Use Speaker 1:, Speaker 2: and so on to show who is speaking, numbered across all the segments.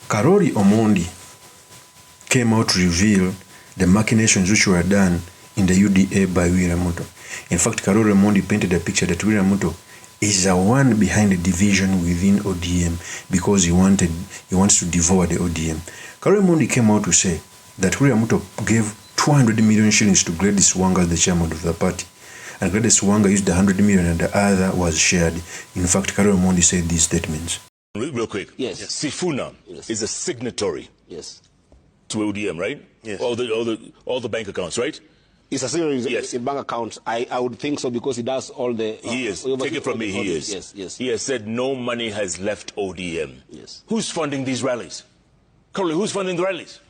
Speaker 1: Caroli Omondi came out to reveal the machinations which were done in the UDA by William Ruto. In fact, Caroli Omondi painted a picture that William Ruto is the one behind the division within ODM because he wants to devour the ODM. Caroli Omondi came out to say that William Ruto gave 200 million shillings to Gladys Wanga as the chairman of the party. And Gladys Wanga used 100 million and the other was shared. In fact, Caroli Omondi said these statements.
Speaker 2: Real quick.
Speaker 3: Yes.
Speaker 2: Sifuna is a signatory.
Speaker 3: Yes.
Speaker 2: To ODM, right?
Speaker 3: Yes.
Speaker 2: All the bank accounts, right?
Speaker 3: It's a series
Speaker 2: Yes.
Speaker 3: in bank accounts. I would think so because he does all the.
Speaker 2: He is. Take it from me. He is.
Speaker 3: Yes. Yes.
Speaker 2: He has said no money has left ODM.
Speaker 3: Yes.
Speaker 2: Who's funding these rallies? Caroli, who's funding the rallies?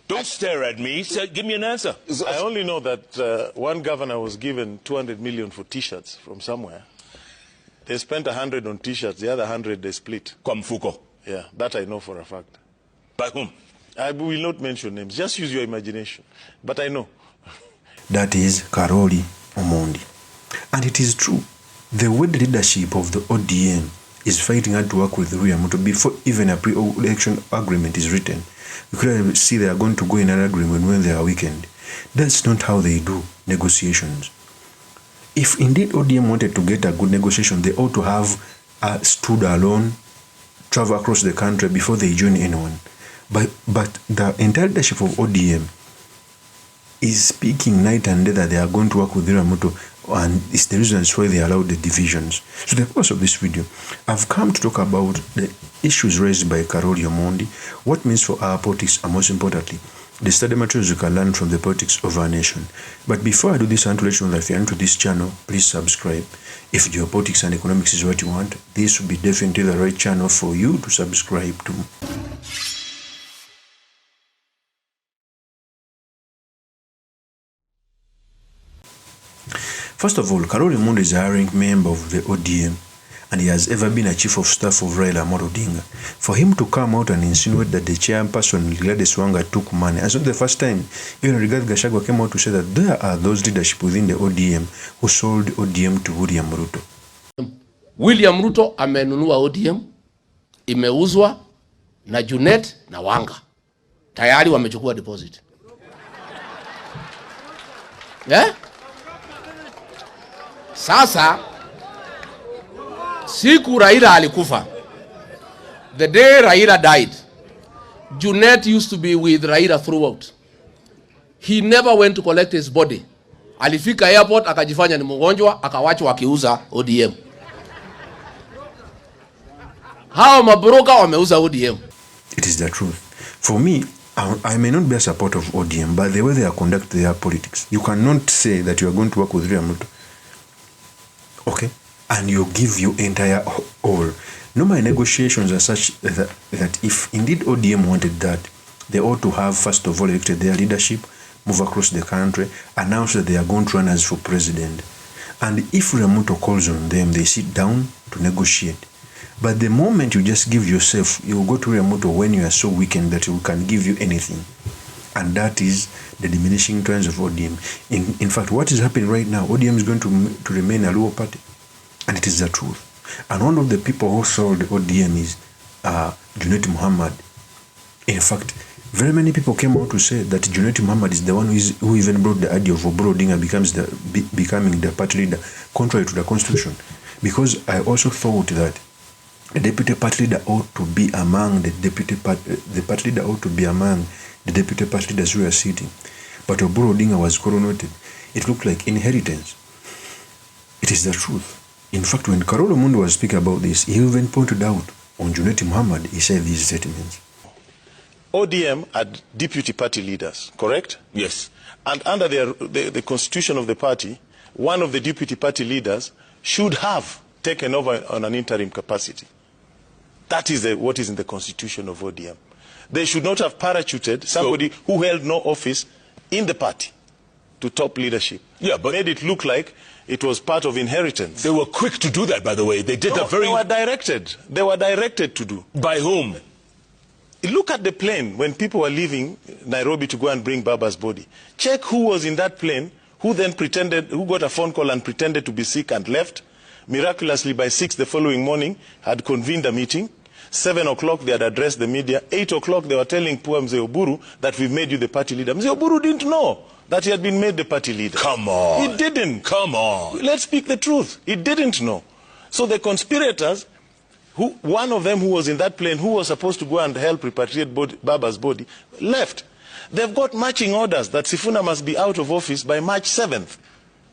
Speaker 2: Don't stare at me. Give me an answer.
Speaker 4: I only know that one governor was given 200 million for T-shirts from somewhere. They spent 100 on T-shirts. The other 100 they split.
Speaker 2: Kwamfuko.
Speaker 4: Yeah, that I know for a fact.
Speaker 2: By whom?
Speaker 4: I will not mention names. Just use your imagination. But I know.
Speaker 1: That is Caroli Omondi. And it is true. The way the leadership of the ODM is fighting hard to work with William Ruto before even a pre-election agreement is written. You could see they are going to go in an agreement when they are weakened. That's not how they do negotiations. If indeed ODM wanted to get a good negotiation, they ought to have stood alone, travel across the country before they join anyone. But the entire leadership of ODM is speaking night and day that they are going to work with William Ruto, and it's the reasons why they allowed the divisions. So the purpose of this video, I've come to talk about the issues raised by Caroli Omondi, what means for our politics, and most importantly, the study materials you can learn from the politics of our nation. But before I do this, I want to let you know that if you're into this channel, please subscribe. If geopolitics and economics is what you want, this will be definitely the right channel for you to subscribe to. First of all, Caroli Omondi is a hiring member of the ODM, and he has ever been a chief of staff of Raila Amolo Odinga. For him to come out and insinuate that the chairperson, Gladys Wanga, took money, and it's not the first time. Even Rigathi Gachagua came out to say that there are those leadership within the ODM who sold ODM to William Ruto.
Speaker 5: William Ruto amenunua ODM, imeuzwa na Junet na Wanga. Tayari wamechukua deposit. Yeah? Sasa siku Raila alikufa, the day Raila died, Junet used to be with Raila throughout. He never went to collect his body. Alifika airport akajifanya ni mgonjwa, akawachwa akiuza ODM. Hao mabroka wameuza ODM.
Speaker 1: It is the truth. For me, I may not be a supporter of ODM, but the way they are conducting their politics, you cannot say that you are going to work with William Ruto. Okay, and you give your entire all. Normal negotiations are such that if indeed ODM wanted that, they ought to have first of all elected their leadership, move across the country, announce that they are going to run as for president. And if William Ruto calls on them, they sit down to negotiate. But the moment you just give yourself, you go to William Ruto when you are so weakened that he can give you anything. And that is the diminishing trends of ODM. In fact, what is happening right now, ODM is going to remain a lower party. And it is the truth. And one of the people who sold ODM is JUNET Muhammad. In fact, very many people came out to say that JUNET Muhammad is the one who even brought the idea of Oboro Odinga becoming the party leader, contrary to the constitution. Because I also thought that the deputy party leader ought to be among the party leader ought to be among the deputy party leaders who are sitting. But Oboro Odinga was coronated. It looked like inheritance. It is the truth. In fact, when Caroli Omondi was speaking about this, he even pointed out on JUNET Muhammad, he said these statements.
Speaker 4: ODM are deputy party leaders, correct?
Speaker 2: Yes.
Speaker 4: And under the constitution of the party, one of the deputy party leaders should have taken over on an interim capacity. That is what is in the constitution of ODM. They should not have parachuted somebody who held no office in the party to top leadership.
Speaker 2: Yeah, but
Speaker 4: made it look like it was part of inheritance.
Speaker 2: They were quick to do that, by the way. They did that very...
Speaker 4: They were directed. They were directed to do.
Speaker 2: By whom?
Speaker 4: Look at the plane when people were leaving Nairobi to go and bring Baba's body. Check who was in that plane, who then pretended, who got a phone call and pretended to be sick and left. Miraculously, by 6 the following morning, had convened a meeting. 7 o'clock they had addressed the media. 8 o'clock they were telling poor Mzee Oburu that we've made you the party leader. Mzee Oburu didn't know that he had been made the party leader.
Speaker 2: Come on.
Speaker 4: He didn't.
Speaker 2: Come on.
Speaker 4: Let's speak the truth. He didn't know. So the conspirators, one of them who was in that plane, who was supposed to go and help repatriate Baba's body, left. They've got marching orders that Sifuna must be out of office by March 7th.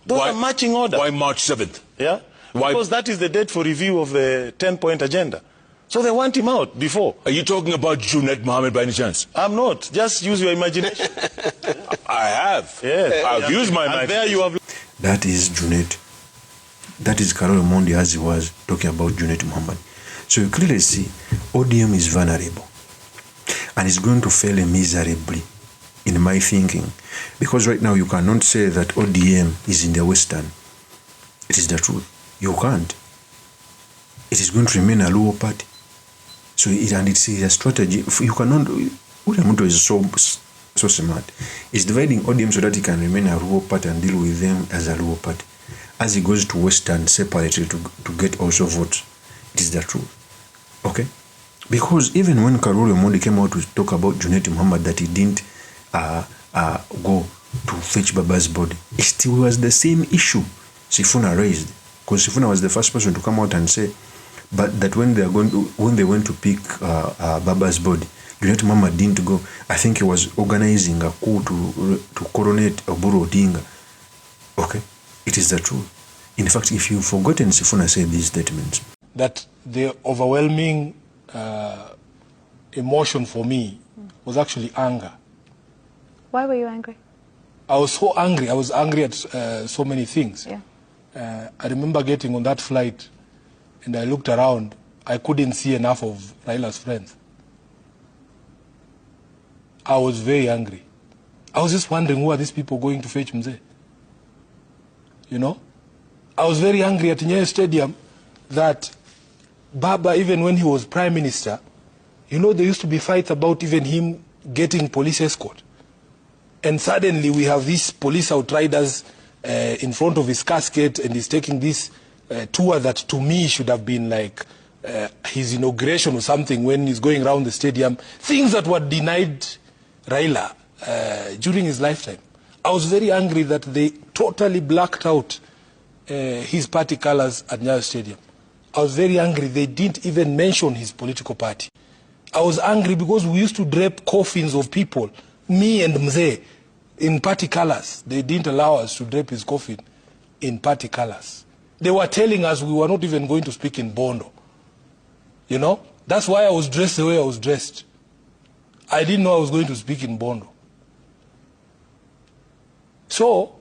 Speaker 4: Those are marching orders.
Speaker 2: Why March 7th?
Speaker 4: Yeah?
Speaker 2: Why?
Speaker 4: Because that is the date for review of the 10-point agenda. So they want him out before.
Speaker 2: Are you talking about Junet Mohammed by any chance?
Speaker 4: I'm not. Just use your imagination.
Speaker 2: I have.
Speaker 4: Yes.
Speaker 2: I've used my
Speaker 4: and
Speaker 2: imagination.
Speaker 4: there you have...
Speaker 1: That is Junet. That is Caroli Omondi as he was talking about Junet Mohammed. So you clearly see ODM is vulnerable. And it's going to fail miserably, in my thinking. Because right now you cannot say that ODM is in the Western. It is the truth. You can't. It is going to remain a lower party. So it's a strategy. You cannot... Uramuto is so smart. He's dividing ODM so that he can remain a lower party and deal with them as a lower party. As he goes to Western separately to get also votes. It is the truth. Okay? Because even when Caroli Omondi came out to talk about Junet Mohammed that he didn't go to fetch Baba's body, it still was the same issue Sifuna raised. Because Sifuna was the first person to come out and say, but that when they went to pick Baba's body, Junet Mohammed didn't go. I think he was organizing a coup to coronate Oburu Odinga. Okay? It is the truth. In fact, if you've forgotten, Sifuna said these statements.
Speaker 6: That the overwhelming emotion for me was actually anger.
Speaker 7: Why were you angry?
Speaker 6: I was so angry. I was angry at so many things.
Speaker 7: Yeah.
Speaker 6: I remember getting on that flight and I looked around. I couldn't see enough of Raila's friends. I was very angry. I was just wondering, who are these people going to fetch Mzee? You know? I was very angry at Nyayo Stadium that Baba, even when he was Prime Minister, you know, there used to be fights about even him getting police escort. And suddenly we have these police outriders in front of his casket, and he's taking this tour that to me should have been like his inauguration or something, when he's going around the stadium. Things that were denied Raila during his lifetime. I was very angry that they totally blacked out his party colors at Nyayo Stadium. I was very angry they didn't even mention his political party. I was angry because we used to drape coffins of people, me and Mzee, in party colors. They didn't allow us to drape his coffin in party colors. They were telling us we were not even going to speak in Bondo. You know? That's why I was dressed the way I was dressed. I didn't know I was going to speak in Bondo. So,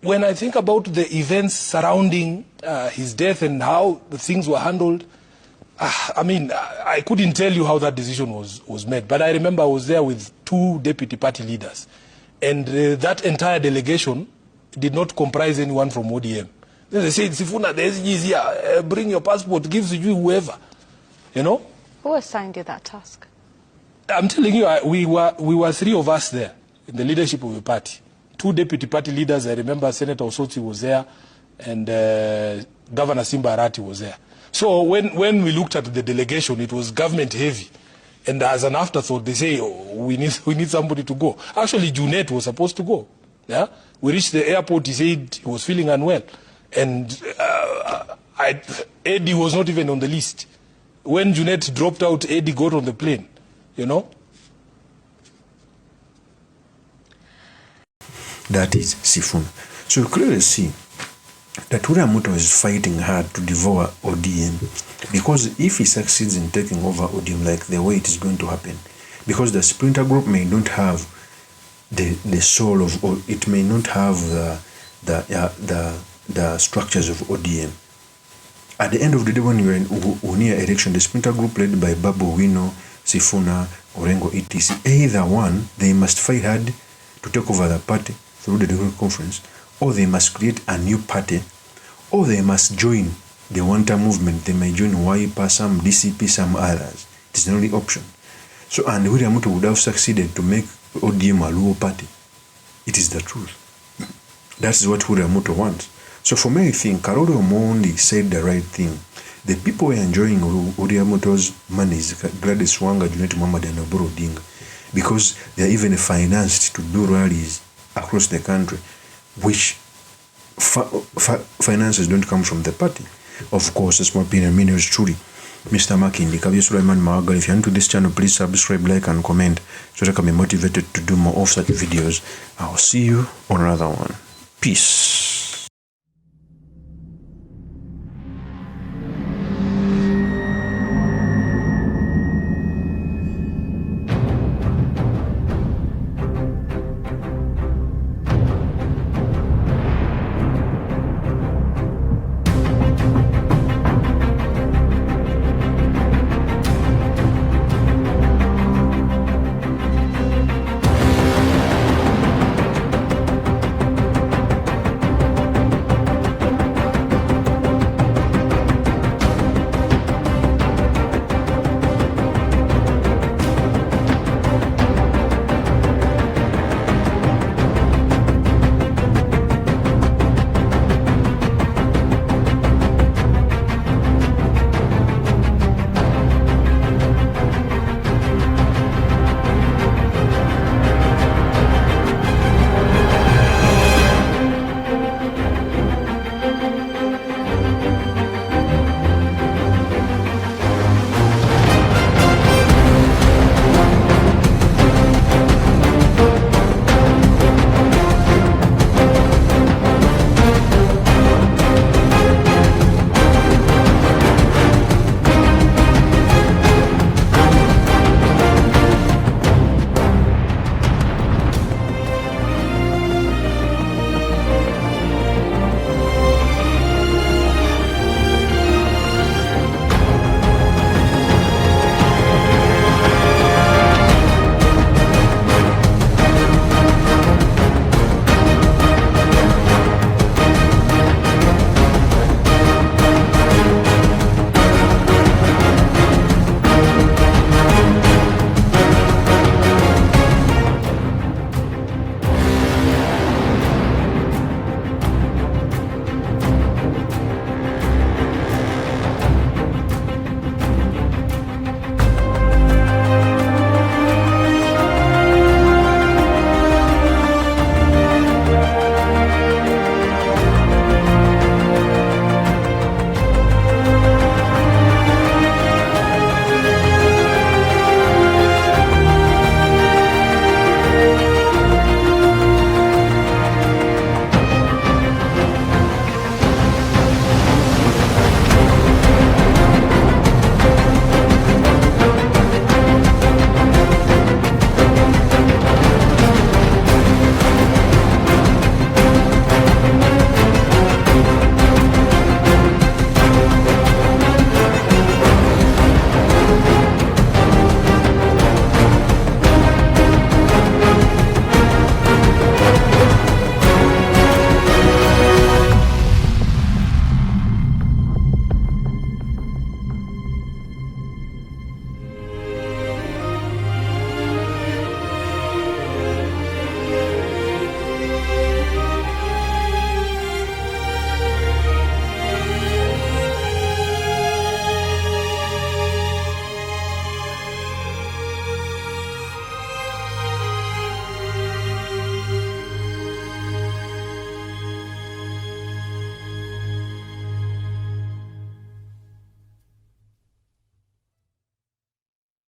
Speaker 6: when I think about the events surrounding his death and how the things were handled, I mean, I couldn't tell you how that decision was made. But I remember I was there with 2 deputy party leaders. And that entire delegation did not comprise anyone from ODM. Then they said, Sifuna, the SG is here. Bring your passport, give to you whoever. You know?
Speaker 7: Who assigned you that task?
Speaker 6: I'm telling you, we were 3 of us there in the leadership of the party. 2 deputy party leaders. I remember Senator Osoti was there, and Governor Simba Arati was there. So when we looked at the delegation, it was government heavy. And as an afterthought, they say, oh, we need somebody to go. Actually, Junet was supposed to go. Yeah? We reached the airport, he said he was feeling unwell. And Eddie was not even on the list. When Junet dropped out, Eddie got on the plane. You know?
Speaker 1: That is Sifuna. So you clearly see that Uramuto is fighting hard to devour ODM, because if he succeeds in taking over ODM like the way it is going to happen, because the splinter group may not have the soul of, or it may not have the structures of ODM. At the end of the day, when you're in near election, the splinter group led by Babu Wino, Sifuna, Orengo, etc., either one, they must fight hard to take over the party through the Democratic Conference, or they must create a new party, or they must join the Wanta movement. They may join YPA, some DCP, some others. It is the only option. So, and William Ruto would have succeeded to make ODM a Luo party. It is the truth. That is what William Ruto wants. So for me, I think Caroli Omondi said the right thing. The people who are enjoying Uriamoto's money is Gladys Wanga, Junet Muhammad and Oburu Odinga, because they are even financed to do rallies across the country, which finances don't come from the party. Of course, that's my opinion. I mean, yours truly, Mr. Makindi, Kabir Sulaiman Mahagal. If you're new to this channel, please subscribe, like, and comment so that I can be motivated to do more of such videos. I'll see you on another one. Peace.